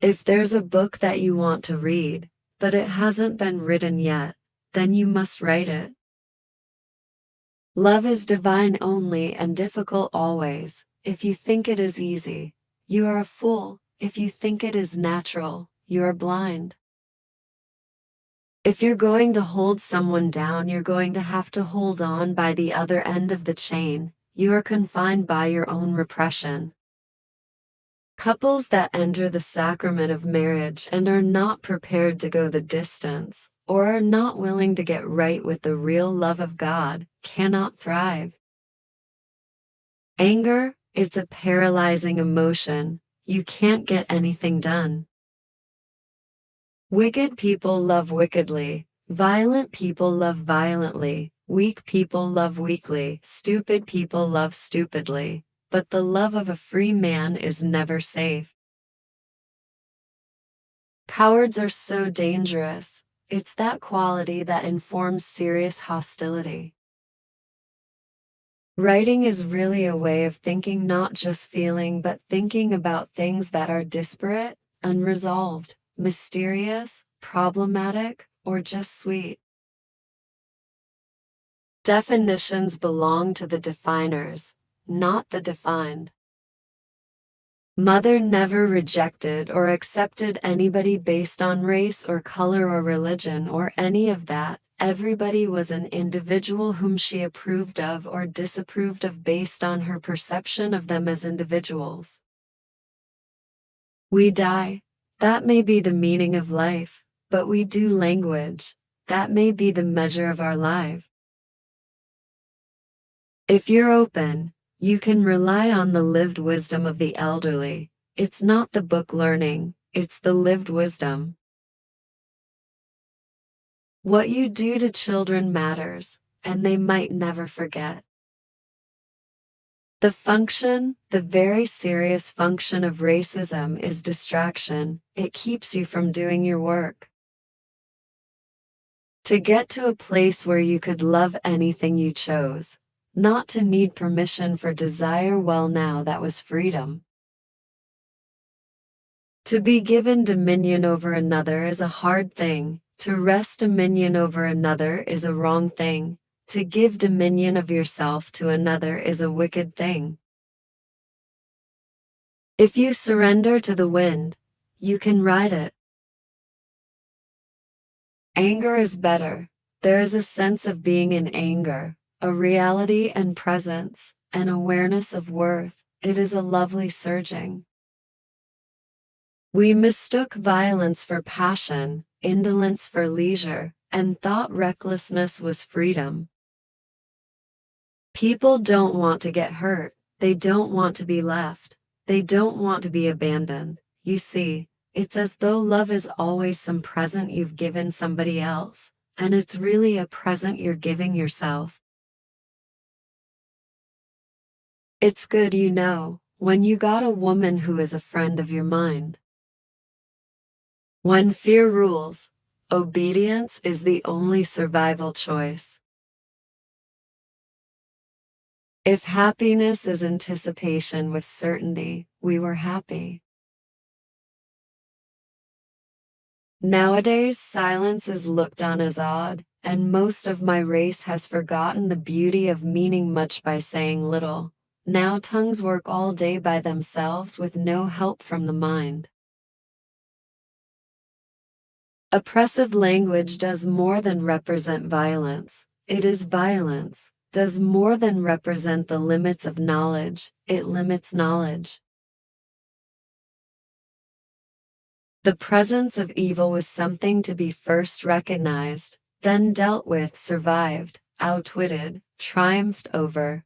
If there's a book that you want to read, but it hasn't been written yet, then you must write it. Love is divine only and difficult always. If you think it is easy, you are a fool. If you think it is natural, you are blind. If you're going to hold someone down, you're going to have to hold on by the other end of the chain. You are confined by your own repression. Couples that enter the sacrament of marriage and are not prepared to go the distance, or are not willing to get right with the real love of God, cannot thrive. Anger, it's a paralyzing emotion. You can't get anything done. Wicked people love wickedly. Violent people love violently. Weak people love weakly. Stupid people love stupidly. But the love of a free man is never safe. Cowards are so dangerous. It's that quality that informs serious hostility. Writing is really a way of thinking, not just feeling, but thinking about things that are disparate, unresolved, mysterious, problematic, or just sweet. Definitions belong to the definers, not the defined. Mother never rejected or accepted anybody based on race or color or religion or any of that. Everybody was an individual whom she approved of or disapproved of based on her perception of them as individuals. We die. That may be the meaning of life, but we do language. That may be the measure of our life. If you're open, you can rely on the lived wisdom of the elderly. It's not the book learning, it's the lived wisdom. What you do to children matters, and they might never forget. The very serious function of racism is distraction. It keeps you from doing your work. To get to a place where you could love anything you chose, not to need permission for desire, well, now that was freedom. To be given dominion over another is a hard thing. To wrest dominion over another is a wrong thing. To give dominion of yourself to another is a wicked thing. If you surrender to the wind, you can ride it. Anger is better. There is a sense of being in anger, a reality and presence, an awareness of worth. It is a lovely surging. We mistook violence for passion, indolence for leisure, and thought recklessness was freedom. People don't want to get hurt. They don't want to be left. They don't want to be abandoned. You see, it's as though love is always some present you've given somebody else, and it's really a present you're giving yourself. It's good, you know, when you got a woman who is a friend of your mind. When fear rules, obedience is the only survival choice. If happiness is anticipation with certainty, we were happy. Nowadays, silence is looked on as odd, and most of my race has forgotten the beauty of meaning much by saying little. Now tongues work all day by themselves with no help from the mind. Oppressive language does more than represent violence. It is violence, does more than represent the limits of knowledge. It limits knowledge. The presence of evil was something to be first recognized, then dealt with, survived, outwitted, triumphed over.